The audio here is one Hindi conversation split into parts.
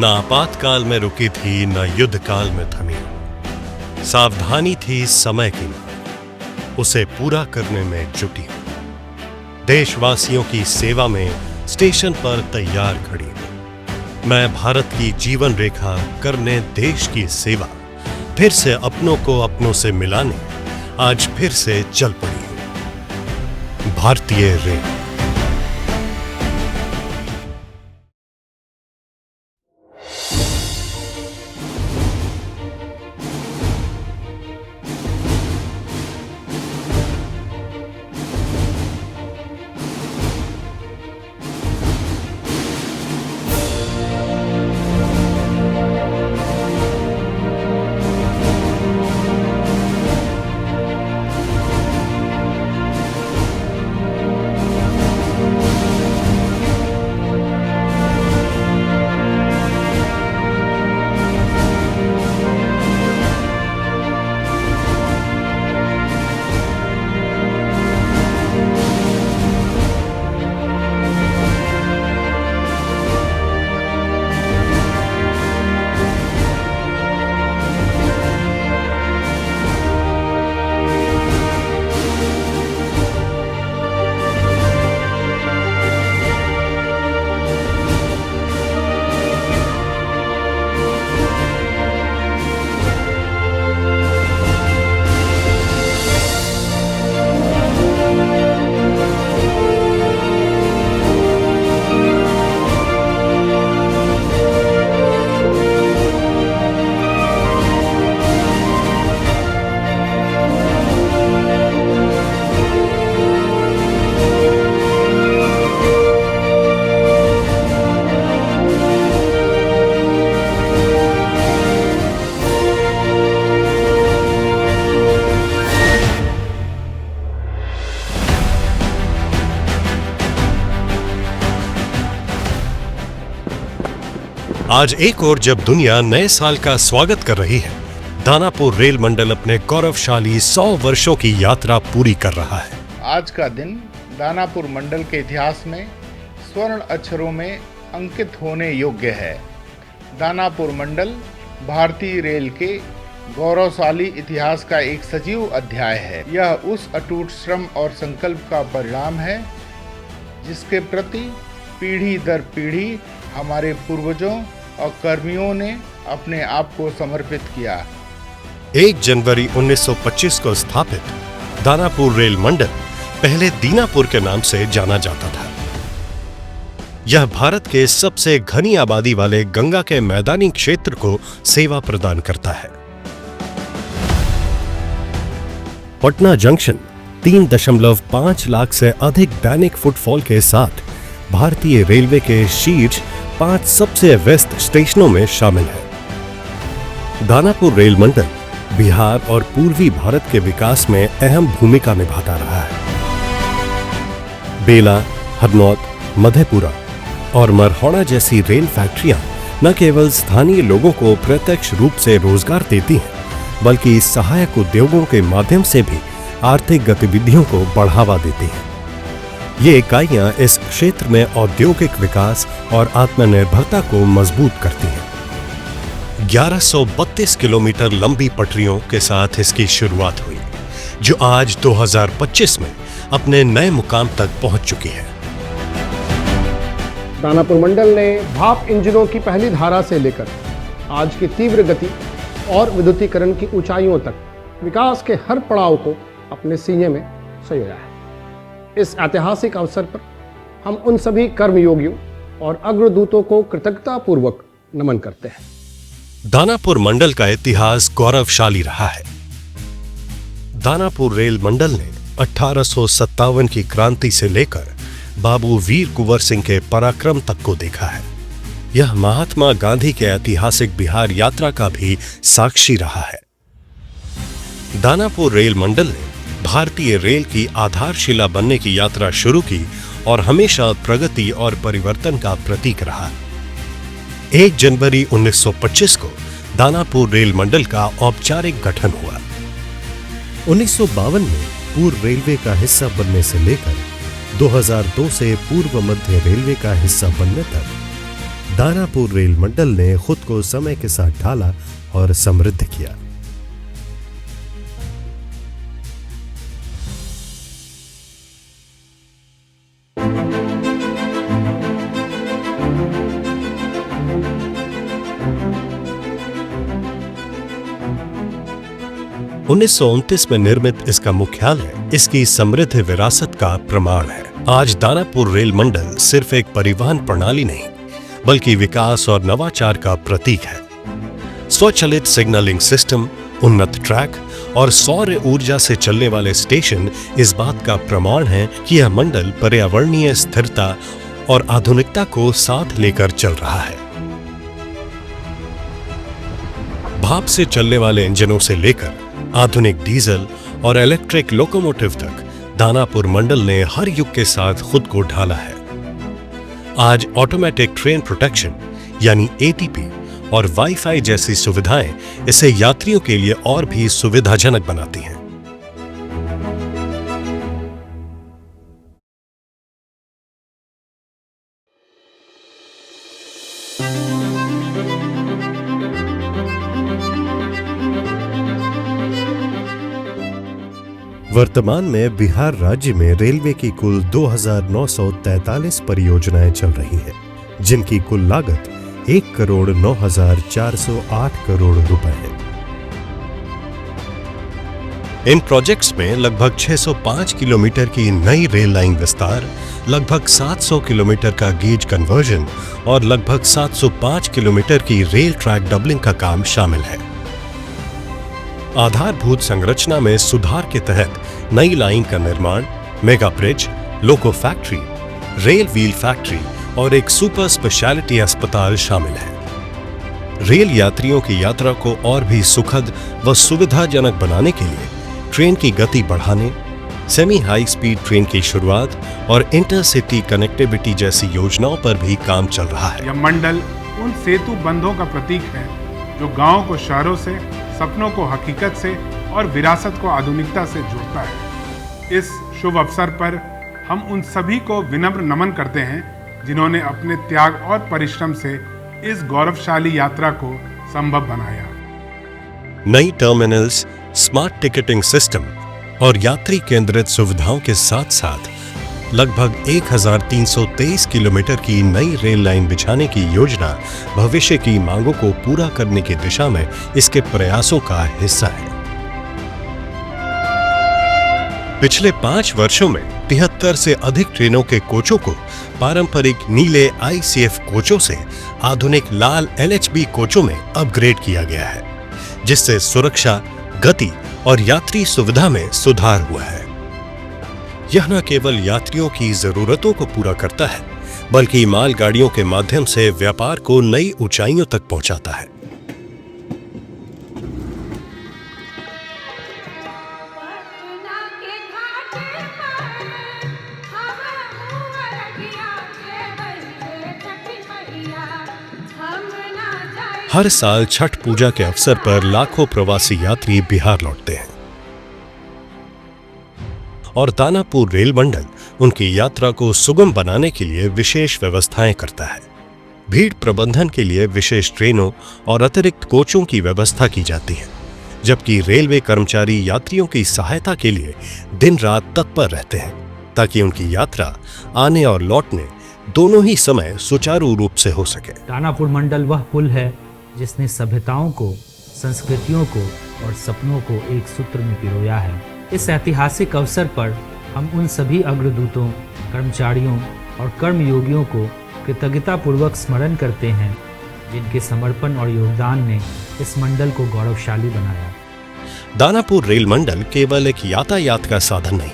न आपातकाल में रुकी थी, न युद्ध काल में थमी। सावधानी थी समय की, उसे पूरा करने में जुटी। देशवासियों की सेवा में स्टेशन पर तैयार खड़ी। मैं भारत की जीवन रेखा करने देश की सेवा, फिर से अपनों को अपनों से मिलाने आज फिर से चल पड़ी। भारतीय रेल। आज एक और जब दुनिया नए साल का स्वागत कर रही है, दानापुर रेल मंडल अपने गौरवशाली 100 वर्षों की यात्रा पूरी कर रहा है। आज का दिन दानापुर मंडल के इतिहास में स्वर्ण अक्षरों में अंकित होने योग्य है। दानापुर मंडल भारतीय रेल के गौरवशाली इतिहास का एक सजीव अध्याय है। यह उस अटूट श्रम और संकल्प का परिणाम है जिसके प्रति पीढ़ी दर पीढ़ी हमारे पूर्वजों और कर्मियों ने अपने आप को समर्पित किया। 1 जनवरी 1925 को स्थापित दानापुर रेल मंडल पहले दीनापुर के नाम से जाना जाता था। यह भारत के सबसे घनी आबादी वाले गंगा के मैदानी क्षेत्र को सेवा प्रदान करता है। पटना जंक्शन 3.5 लाख से अधिक दैनिक फुटफॉल के साथ भारतीय रेलवे के शीर्ष 5 सबसे व्यस्त स्टेशनों में शामिल है। दानापुर रेल मंडल बिहार और पूर्वी भारत के विकास में अहम भूमिका निभाता रहा है। बेला, हरनौत, मधेपुरा और मरहौड़ा जैसी रेल फैक्ट्रियां न केवल स्थानीय लोगों को प्रत्यक्ष रूप से रोजगार देती हैं, बल्कि सहायक उद्योगों के माध्यम से भी आर्थिक गतिविधियों को बढ़ावा देती हैं। ये इकाइयां इस क्षेत्र में औद्योगिक विकास और आत्मनिर्भरता को मजबूत करती हैं। 1132 किलोमीटर लंबी पटरियों के साथ इसकी शुरुआत हुई, जो आज 2025 में अपने नए मुकाम तक पहुंच चुकी है। दानापुर मंडल ने भाप इंजनों की पहली धारा से लेकर आज की तीव्र गति और विद्युतीकरण की ऊंचाइयों तक विकास के हर पड़ाव को अपने सीने में संजोया है। इस ऐतिहासिक अवसर पर हम उन सभी कर्मयोगियों और अग्रदूतों को कृतज्ञतापूर्वक नमन करते हैं। दानापुर मंडल का इतिहास गौरवशाली रहा है। दानापुर रेल मंडल ने 1857 की क्रांति से लेकर बाबू वीर कुंवर सिंह के पराक्रम तक को देखा है। यह महात्मा गांधी के ऐतिहासिक बिहार यात्रा का भी साक्षी रहा है। दानापुर रेल मंडल ने भारतीय रेल की आधारशिला बनने की यात्रा शुरू की और हमेशा प्रगति और परिवर्तन का प्रतीक रहा। 1 जनवरी 1925 को दानापुर रेल मंडल का औपचारिक गठन हुआ। 1952 में पूर्व रेलवे का हिस्सा बनने से लेकर 2002 से पूर्व मध्य रेलवे का हिस्सा बनने तक दानापुर रेल मंडल ने खुद को समय के साथ ढाला और समृद्ध किया। उन्नीस में निर्मित इसका मुख्यालय इसकी समृद्ध विरासत का प्रमाण है। आज दानापुर रेल मंडल सिर्फ एक परिवहन प्रणाली नहीं, बल्कि विकास और नवाचार का प्रतीक है। स्वचालित सिग्नलिंग सिस्टम, उन्नत ट्रैक और सौर ऊर्जा से चलने वाले स्टेशन इस बात का प्रमाण है कि यह मंडल पर्यावरणीय स्थिरता और आधुनिकता को साथ लेकर चल रहा है। भाप से चलने वाले इंजनों से लेकर आधुनिक डीजल और इलेक्ट्रिक लोकोमोटिव तक दानापुर मंडल ने हर युग के साथ खुद को ढाला है। आज ऑटोमेटिक ट्रेन प्रोटेक्शन यानी एटीपी और वाईफाई जैसी सुविधाएं इसे यात्रियों के लिए और भी सुविधाजनक बनाती हैं। वर्तमान में बिहार राज्य में रेलवे की कुल 2,943 परियोजनाएं चल रही हैं, जिनकी कुल लागत 1,09,408 करोड़ रुपए है। इन प्रोजेक्ट्स में लगभग 605 किलोमीटर की नई रेल लाइन विस्तार, लगभग 700 किलोमीटर का गेज कन्वर्जन और लगभग 705 किलोमीटर की रेल ट्रैक डबलिंग का काम शामिल है। आधारभूत संरचना में सुधार के तहत नई लाइन का निर्माण, मेगा ब्रिज, लोको फैक्ट्री, रेल व्हील फैक्ट्री और एक सुपर स्पेशलिटी अस्पताल शामिल है। रेल यात्रियों की यात्रा को और भी सुखद व सुविधाजनक बनाने के लिए ट्रेन की गति बढ़ाने, सेमी हाई स्पीड ट्रेन की शुरुआत और इंटरसिटी कनेक्टिविटी जैसी योजनाओं पर भी काम चल रहा है। यह मंडल उन सेतु बंधों का प्रतीक है जो गांवों को शहरों से, सपनों को हकीकत से और विरासत को आधुनिकता से जोड़ता है। इस शुभ अवसर पर हम उन सभी को विनम्र नमन करते हैं जिन्होंने अपने त्याग और परिश्रम से इस गौरवशाली यात्रा को संभव बनाया। नई टर्मिनल्स, स्मार्ट टिकटिंग सिस्टम और यात्री केंद्रित सुविधाओं के साथ साथ लगभग 1,323 किलोमीटर की नई रेल लाइन बिछाने की योजना भविष्य की मांगों को पूरा करने की दिशा में इसके प्रयासों का हिस्सा है। पिछले 5 वर्षों में 73 से अधिक ट्रेनों के कोचों को पारंपरिक नीले ICF कोचों से आधुनिक लाल LHB कोचों में अपग्रेड किया गया है, जिससे सुरक्षा, गति और यात्री सुविधा में सुधार हुआ है। यह न केवल यात्रियों की जरूरतों को पूरा करता है, बल्कि मालगाड़ियों के माध्यम से व्यापार को नई ऊंचाइयों तक पहुंचाता है। हर साल छठ पूजा के अवसर पर लाखों प्रवासी यात्री बिहार लौटते हैं और दानापुर रेल मंडल उनकी यात्रा को सुगम बनाने के लिए विशेष व्यवस्थाएं करता है। भीड़ प्रबंधन के लिए विशेष ट्रेनों और अतिरिक्त कोचों की व्यवस्था की जाती है, जबकि रेलवे कर्मचारी यात्रियों की सहायता के लिए दिन रात तत्पर रहते हैं ताकि उनकी यात्रा आने और लौटने दोनों ही समय सुचारू रूप से हो सके। दानापुर मंडल वह पुल है जिसने सभ्यताओं को, संस्कृतियों को और सपनों को एक सूत्र में पिरोया है। इस ऐतिहासिक अवसर पर हम उन सभी अग्रदूतों, कर्मचारियों और कर्मयोगियों को कृतज्ञतापूर्वक स्मरण करते हैं जिनके समर्पण और योगदान ने इस मंडल को गौरवशाली बनाया। दानापुर रेल मंडल केवल एक यातायात का साधन नहीं,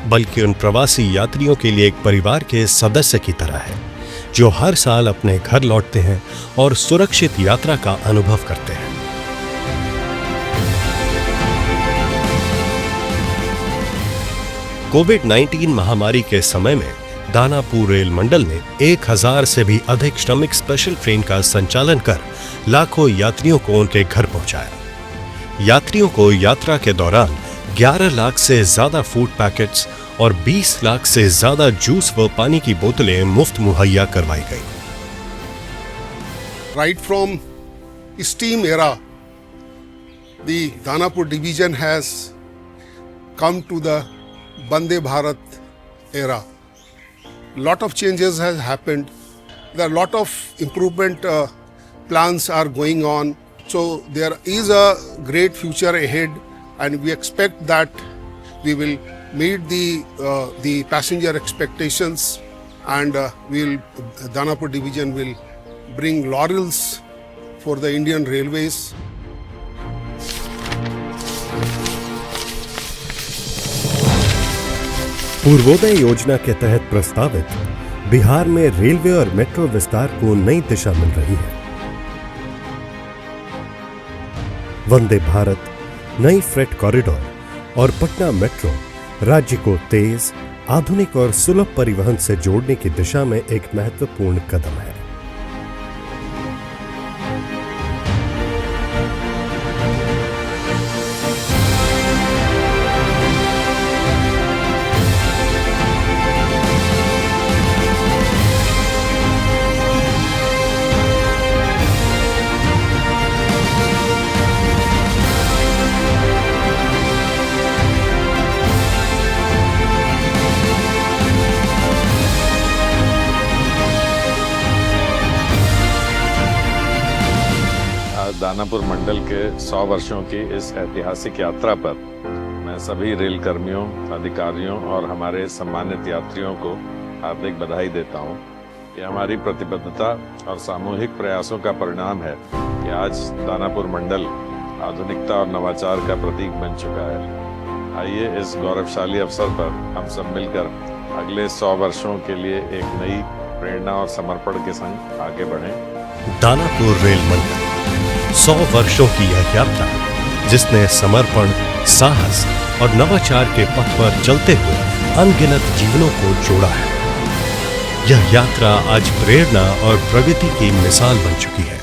बल्कि उन प्रवासी यात्रियों के लिए एक परिवार के सदस्य की तरह है जो हर साल अपने घर लौटते हैं और सुरक्षित यात्रा का अनुभव करते हैं। कोविड-19 महामारी के समय में दानापुर रेल मंडल ने 1,000 से भी अधिक श्रमिक स्पेशल ट्रेन का संचालन कर लाखों यात्रियों को उनके घर पहुंचाया। यात्रियों को यात्रा के दौरान 11 लाख से ज्यादा फूड पैकेट्स और 20 लाख से ज्यादा जूस व पानी की बोतलें मुफ्त मुहैया करवाई गई। right from steam era, the Danapur division has come to the Vande Bharat era. Lot of changes has happened. There are a lot of improvement plans are going on. So there is a great future ahead, and we expect that we will meet the passenger expectations, and Danapur division will bring laurels for the Indian Railways. Purvodaya योजना के तहत प्रस्तावित बिहार में रेलवे और मेट्रो विस्तार को नई दिशा मिल रही है। वंदे भारत, नई फ्रेट कॉरिडोर और पटना मेट्रो राज्य को तेज, आधुनिक और सुलभ परिवहन से जोड़ने की दिशा में एक महत्वपूर्ण कदम है। दानापुर मंडल के 100 वर्षों की इस ऐतिहासिक यात्रा पर मैं सभी रेल कर्मियों, अधिकारियों और हमारे सम्मानित यात्रियों को हार्दिक बधाई देता हूं। ये हमारी प्रतिबद्धता और सामूहिक प्रयासों का परिणाम है कि आज दानापुर मंडल आधुनिकता और नवाचार का प्रतीक बन चुका है। आइए इस गौरवशाली अवसर पर हम सब मिलकर अगले 100 वर्षों के लिए एक नई प्रेरणा और समर्पण के संग आगे बढ़ें। दानापुर रेल मंडल 100 वर्षों की यह यात्रा, जिसने समर्पण, साहस और नवाचार के पथ पर चलते हुए अनगिनत जीवनों को जोड़ा है। यह यात्रा आज प्रेरणा और प्रगति की मिसाल बन चुकी है।